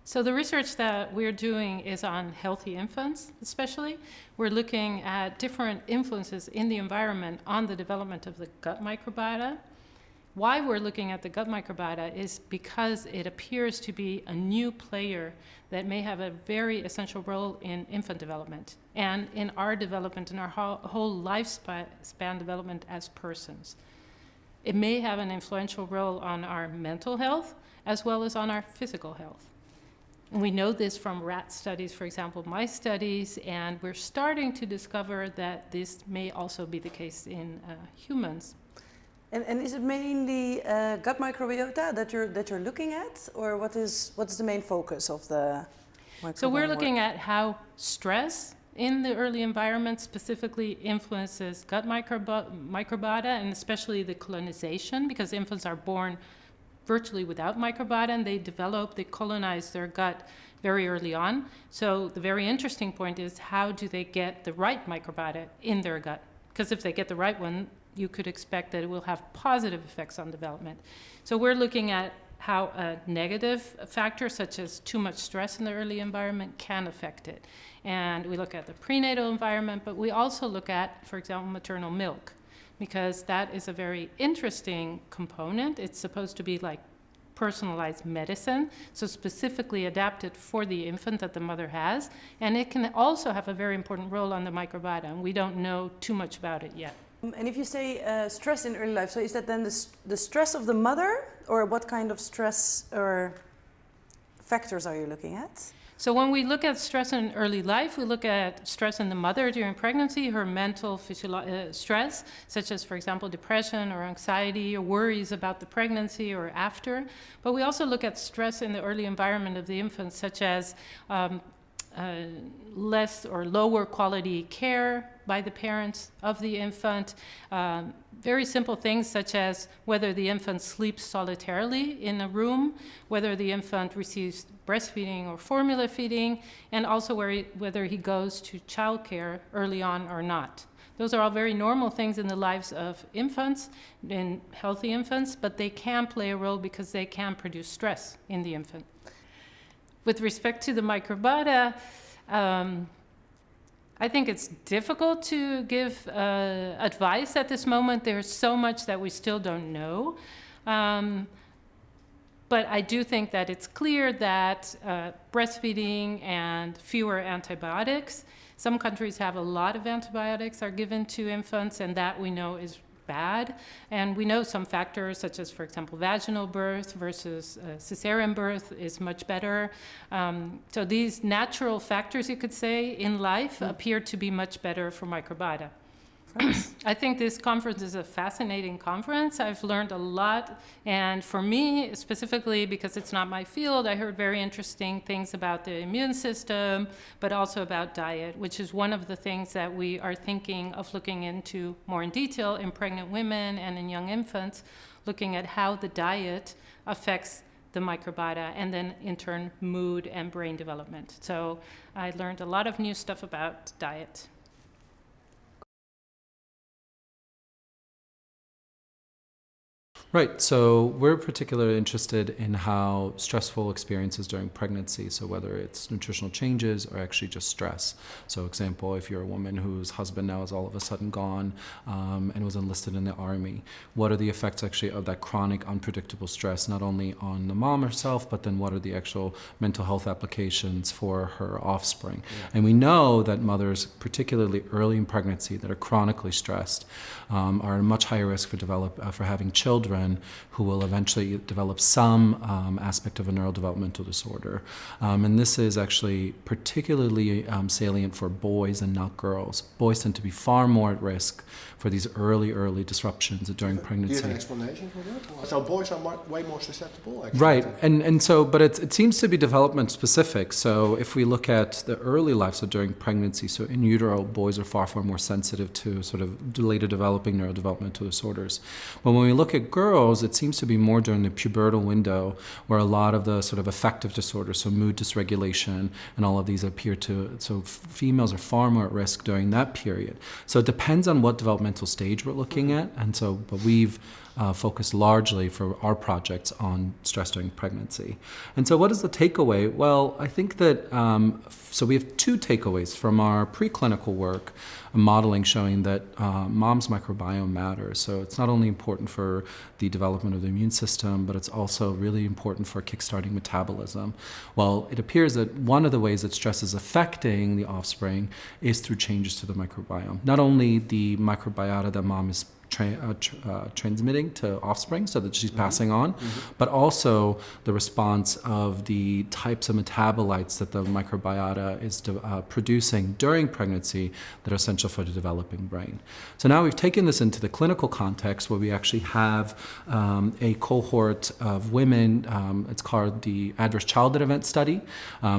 So the research that we're doing is on healthy infants, especially. We're looking at different influences in the environment on the development of the gut microbiota. Why we're looking at the gut microbiota is because it appears to be a new player that may have a very essential role in infant development and in our development, in our whole lifespan development as persons. It may have an influential role on our mental health as well as on our physical health. And we know this from rat studies, for example, mice studies, and we're starting to discover that this may also be the case in humans. And is it mainly gut microbiota that you're looking at, or what is the main focus of the microbiome? So we're looking at how stress in the early environment specifically influences gut microbiota, and especially the colonization, because infants are born virtually without microbiota, and they colonize their gut very early on. So the very interesting point is, how do they get the right microbiota in their gut? Because if they get the right one, you could expect that it will have positive effects on development. So we're looking at how a negative factor, such as too much stress in the early environment, can affect it. And we look at the prenatal environment, but we also look at, for example, maternal milk, because that is a very interesting component. It's supposed to be like personalized medicine, so specifically adapted for the infant that the mother has. And it can also have a very important role on the microbiota, and we don't know too much about it yet. And if you say stress in early life, so is that then the stress of the mother, or what kind of stress or factors are you looking at? So when we look at stress in early life, we look at stress in the mother during pregnancy, her mental stress, such as, for example, depression or anxiety or worries about the pregnancy or after. But we also look at stress in the early environment of the infant, such as less or lower quality care by the parents of the infant. Very simple things such as whether the infant sleeps solitarily in a room, whether the infant receives breastfeeding or formula feeding, and also whether he goes to childcare early on or not. Those are all very normal things in the lives of infants, in healthy infants, but they can play a role because they can produce stress in the infant. With respect to the microbiota, I think it's difficult to give advice at this moment. There's so much that we still don't know. But I do think that it's clear that breastfeeding and fewer antibiotics, some countries have a lot of antibiotics are given to infants, and that we know is bad. And we know some factors, such as, for example, vaginal birth versus cesarean birth is much better. So these natural factors, you could say, in life appear to be much better for microbiota. I think this conference is a fascinating conference. I've learned a lot, and for me, specifically because it's not my field, I heard very interesting things about the immune system, but also about diet, which is one of the things that we are thinking of looking into more in detail in pregnant women and in young infants, looking at how the diet affects the microbiota and then in turn mood and brain development. So I learned a lot of new stuff about diet. Right, so we're particularly interested in how stressful experiences during pregnancy, so whether it's nutritional changes or actually just stress. So example, if you're a woman whose husband now is all of a sudden gone and was enlisted in the army, what are the effects actually of that chronic unpredictable stress, not only on the mom herself, but then what are the actual mental health applications for her offspring? Yeah. And we know that mothers, particularly early in pregnancy, that are chronically stressed, are at a much higher risk for having children who will eventually develop some aspect of a neurodevelopmental disorder. And this is actually particularly salient for boys and not girls. Boys tend to be far more at risk for these early disruptions during pregnancy. Do you have an explanation for that? So boys are way more susceptible, actually. Right, and so, but it seems to be development specific. So if we look at the early life, so during pregnancy, so in utero, boys are far more sensitive to sort of later developing neurodevelopmental disorders. But when we look at girls, it seems to be more during the pubertal window where a lot of the sort of affective disorders, so mood dysregulation and all of these appear to, so females are far more at risk during that period. So it depends on what developmental stage we're looking at, and so, but we've focused largely for our projects on stress during pregnancy. And so what is the takeaway? Well, I think that, so we have two takeaways from our preclinical work, modeling showing that mom's microbiome matters. So it's not only important for the development of the immune system, but it's also really important for kickstarting metabolism. Well, it appears that one of the ways that stress is affecting the offspring is through changes to the microbiome. Not only the microbiota that mom is transmitting to offspring so that she's passing on, but also the response of the types of metabolites that the microbiota is producing during pregnancy that are essential for the developing brain. So now we've taken this into the clinical context where we actually have a cohort of women. It's called the Adverse Childhood Event Study.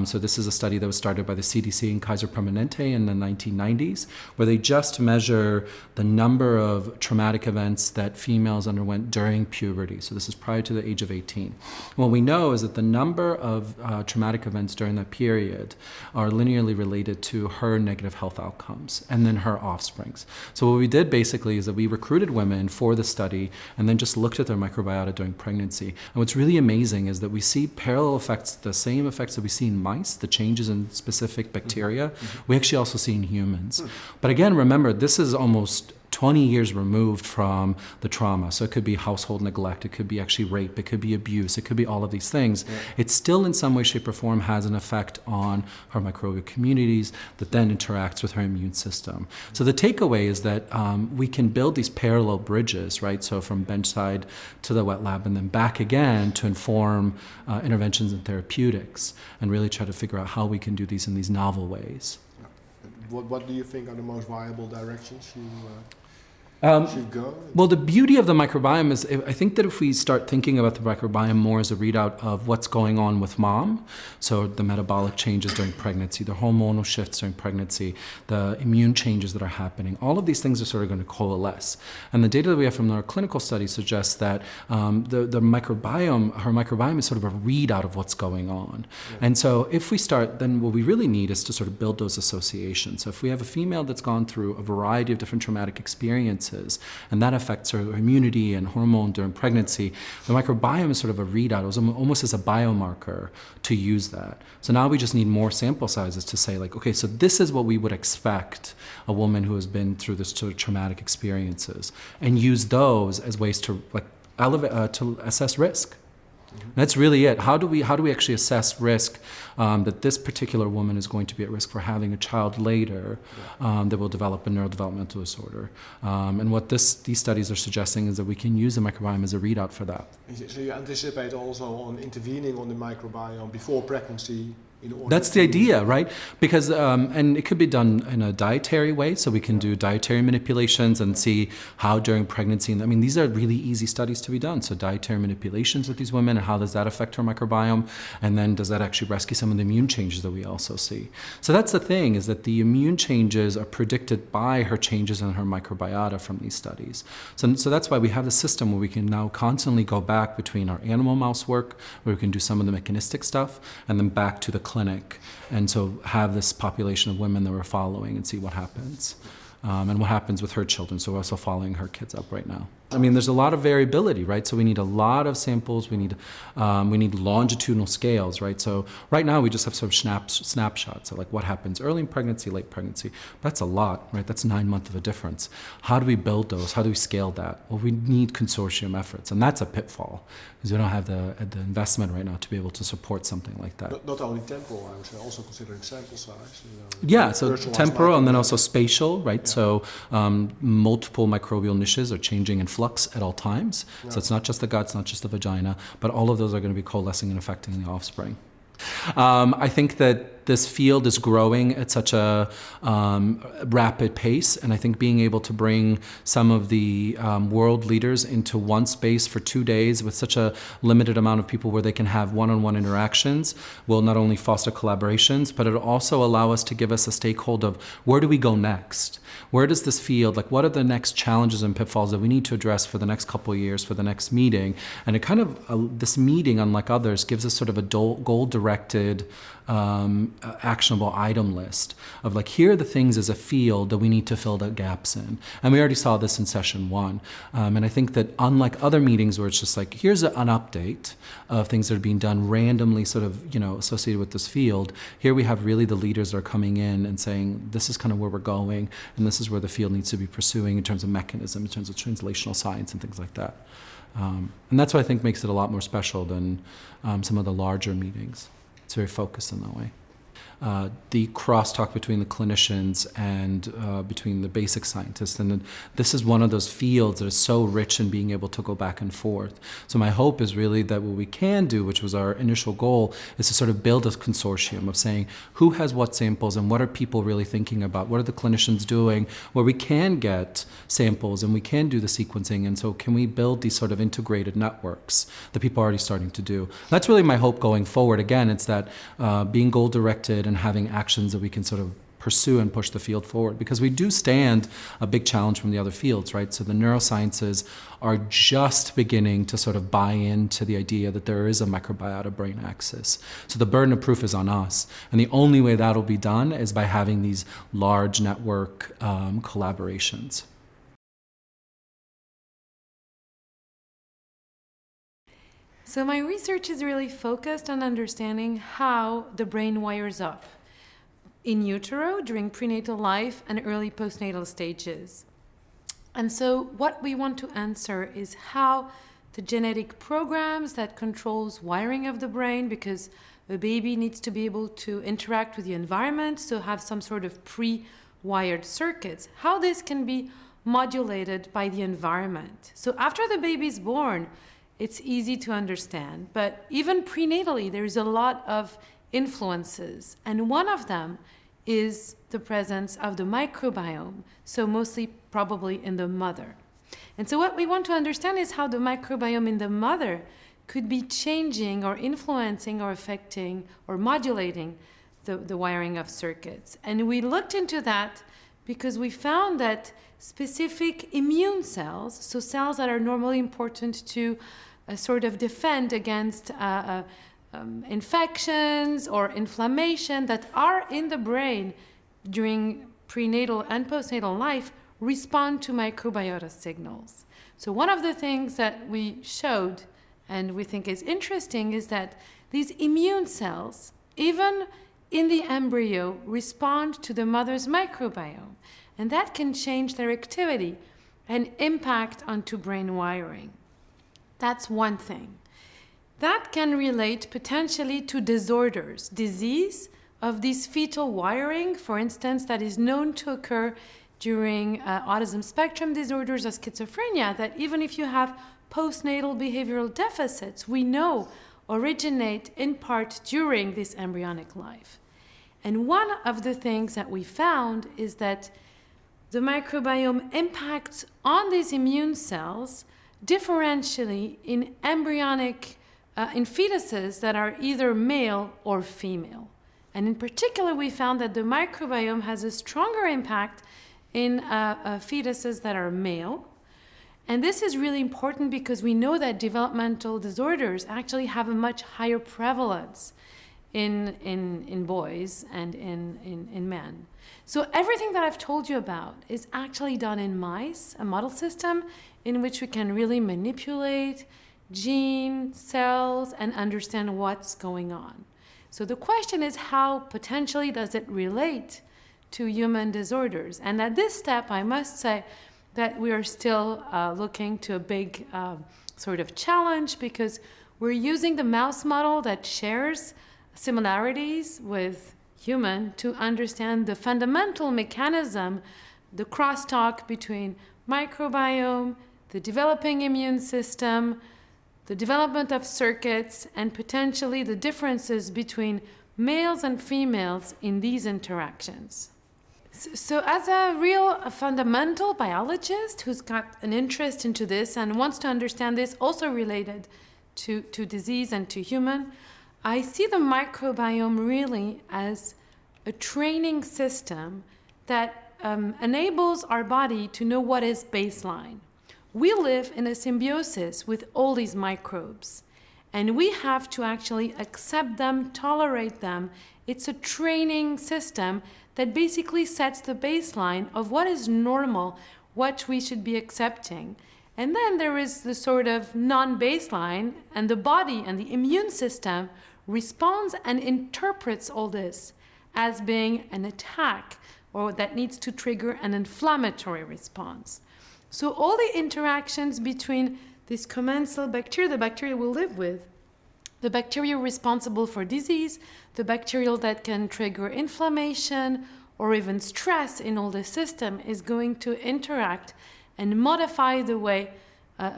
So this is a study that was started by the CDC and Kaiser Permanente in the 1990s, where they just measure the number of traumatic events that females underwent during puberty. So this is prior to the age of 18. What we know is that the number of traumatic events during that period are linearly related to her negative health outcomes and then her offsprings. So what we did basically is that we recruited women for the study and then just looked at their microbiota during pregnancy. And what's really amazing is that we see parallel effects, the same effects that we see in mice, the changes in specific bacteria, we actually also see in humans. But again, remember, this is almost 20 years removed from the trauma. So it could be household neglect, it could be actually rape, it could be abuse, it could be all of these things. Yeah. It still in some way, shape, or form has an effect on her microbial communities that then interacts with her immune system. So the takeaway is that we can build these parallel bridges, right? So from benchside to the wet lab and then back again to inform interventions and therapeutics and really try to figure out how we can do these in these novel ways. What do you think are the most viable directions you should go? Well, the beauty of the microbiome is, I think that if we start thinking about the microbiome more as a readout of what's going on with mom, so the metabolic changes during pregnancy, the hormonal shifts during pregnancy, the immune changes that are happening, all of these things are sort of going to coalesce. And the data that we have from our clinical study suggests that the microbiome, her microbiome is sort of a readout of what's going on. Yeah. And so if we start, then what we really need is to sort of build those associations. So if we have a female that's gone through a variety of different traumatic experiences, and that affects her immunity and hormone during pregnancy, the microbiome is sort of a readout. It was almost as a biomarker to use that. So now we just need more sample sizes to say, like, okay, so this is what we would expect a woman who has been through this sort of traumatic experiences, and use those as ways to to assess risk. That's really it. How do we actually assess risk that this particular woman is going to be at risk for having a child later that will develop a neurodevelopmental disorder? And what these studies are suggesting is that we can use the microbiome as a readout for that. So you anticipate also on intervening on the microbiome before pregnancy? That's the idea, right? Because, and it could be done in a dietary way, so we can do dietary manipulations and see how during pregnancy, I mean, these are really easy studies to be done. So dietary manipulations with these women, and how does that affect her microbiome? And then does that actually rescue some of the immune changes that we also see? So that's the thing, is that the immune changes are predicted by her changes in her microbiota from these studies. So that's why we have a system where we can now constantly go back between our animal mouse work, where we can do some of the mechanistic stuff, and then back to the clinic, and so have this population of women that we're following and see what happens, and what happens with her children. So we're also following her kids up right now. I mean, there's a lot of variability, right? So we need a lot of samples. We need longitudinal scales, right? So right now we just have sort of snapshots of like what happens early in pregnancy, late pregnancy. That's a lot, right? That's 9 months of a difference. How do we build those? How do we scale that? Well, we need consortium efforts, and that's a pitfall because we don't have the investment right now to be able to support something like that. Not only temporal, I would say, also considering sample size. Yeah, so temporal and then also spatial, right? Yeah. So multiple microbial niches are changing in flux at all times. Yeah. So it's not just the guts, not just the vagina, but all of those are going to be coalescing and affecting the offspring. I think that this field is growing at such a rapid pace, and I think being able to bring some of the world leaders into one space for 2 days with such a limited amount of people where they can have one-on-one interactions will not only foster collaborations, but it'll also allow us to give us a stakehold of where do we go next? Where does this field, like what are the next challenges and pitfalls that we need to address for the next couple of years, for the next meeting? And it kind of, this meeting, unlike others, gives us sort of a goal-directed actionable item list of like, here are the things as a field that we need to fill the gaps in. And we already saw this in session 1. And I think that unlike other meetings where it's just like, here's an update of things that are being done randomly sort of, associated with this field, here we have really the leaders that are coming in and saying, this is kind of where we're going, and this is where the field needs to be pursuing in terms of mechanism, in terms of translational science and things like that. And that's what I think makes it a lot more special than some of the larger meetings. It's very focused in that way. The crosstalk between the clinicians and between the basic scientists. And this is one of those fields that is so rich in being able to go back and forth. So my hope is really that what we can do, which was our initial goal, is to sort of build a consortium of saying who has what samples and what are people really thinking about, what are the clinicians doing, where we can get samples and we can do the sequencing. And so can we build these sort of integrated networks that people are already starting to do? That's really my hope going forward. Again, it's that being goal-directed and having actions that we can sort of pursue and push the field forward, because we do stand a big challenge from the other fields, right? So the neurosciences are just beginning to sort of buy into the idea that there is a microbiota brain axis. So the burden of proof is on us. And the only way that'll be done is by having these large network collaborations. So my research is really focused on understanding how the brain wires up in utero, during prenatal life, and early postnatal stages. And so what we want to answer is how the genetic programs that controls wiring of the brain, because a baby needs to be able to interact with the environment, so have some sort of pre-wired circuits, how this can be modulated by the environment. So after the baby's born, it's easy to understand, but even prenatally, there's a lot of influences, and one of them is the presence of the microbiome, so mostly probably in the mother. And so what we want to understand is how the microbiome in the mother could be changing or influencing or affecting or modulating the wiring of circuits. And we looked into that because we found that specific immune cells, so cells that are normally important to sort of defend against infections or inflammation that are in the brain during prenatal and postnatal life, respond to microbiota signals. So one of the things that we showed and we think is interesting is that these immune cells, even in the embryo, respond to the mother's microbiome, and that can change their activity and impact onto brain wiring. That's one thing. That can relate potentially to disorders, disease of this fetal wiring, for instance, that is known to occur during autism spectrum disorders or schizophrenia, that even if you have postnatal behavioral deficits, we know originate in part during this embryonic life. And one of the things that we found is that the microbiome impacts on these immune cells differentially in embryonic, in fetuses that are either male or female. And in particular, we found that the microbiome has a stronger impact in fetuses that are male. And this is really important because we know that developmental disorders actually have a much higher prevalence in boys and in men. So everything that I've told you about is actually done in mice, a model system in which we can really manipulate gene cells and understand what's going on. So the question is, how potentially does it relate to human disorders? And at this step, I must say that we are still looking to a big sort of challenge, because we're using the mouse model that shares similarities with human to understand the fundamental mechanism, the crosstalk between microbiome, the developing immune system, the development of circuits, and potentially the differences between males and females in these interactions. So as a real fundamental biologist who's got an interest into this and wants to understand this also related to disease and to human, I see the microbiome really as a training system that enables our body to know what is baseline. We live in a symbiosis with all these microbes, And we have to actually accept them, tolerate them. It's a training system that basically sets the baseline of what is normal, what we should be accepting. And then there is the sort of non-baseline, and the body and the immune system responds and interprets all this as being an attack, or that needs to trigger an inflammatory response. So all the interactions between this commensal bacteria, the bacteria we live with, the bacteria responsible for disease, the bacteria that can trigger inflammation or even stress in all the system, is going to interact and modify the way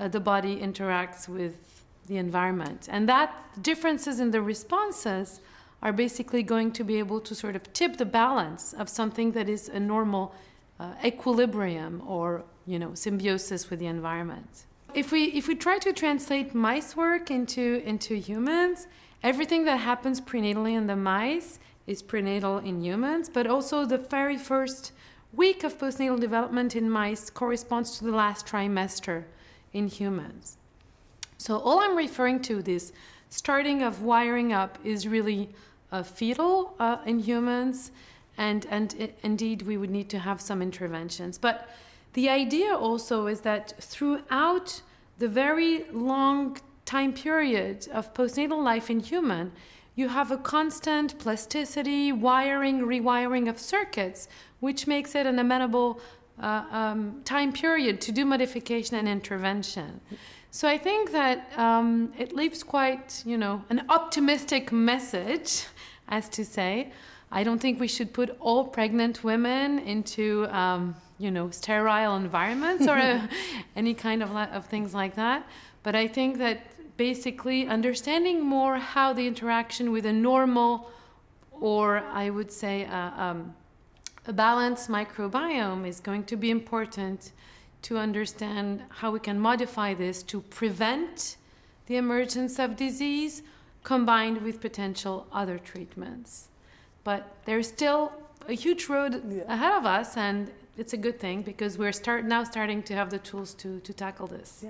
the body interacts with the environment. And that differences in the responses are basically going to be able to sort of tip the balance of something that is a normal equilibrium or, symbiosis with the environment. If we try to translate mice work into humans, everything that happens prenatally in the mice is prenatal in humans, but also the very first week of postnatal development in mice corresponds to the last trimester in humans. So all I'm referring to, this starting of wiring up, is really fetal in humans, and indeed we would need to have some interventions. But the idea also is that throughout the very long time period of postnatal life in human, you have a constant plasticity, wiring, rewiring of circuits, which makes it an amenable time period to do modification and intervention. So I think that it leaves quite, an optimistic message, as to say. I don't think we should put all pregnant women into, sterile environments or any kind of things like that. But I think that basically understanding more how the interaction with a normal, or I would say a balanced microbiome, is going to be important to understand how we can modify this to prevent the emergence of disease combined with potential other treatments. But there's still a huge road ahead of us, and it's a good thing because we're starting to have the tools to tackle this. Yeah.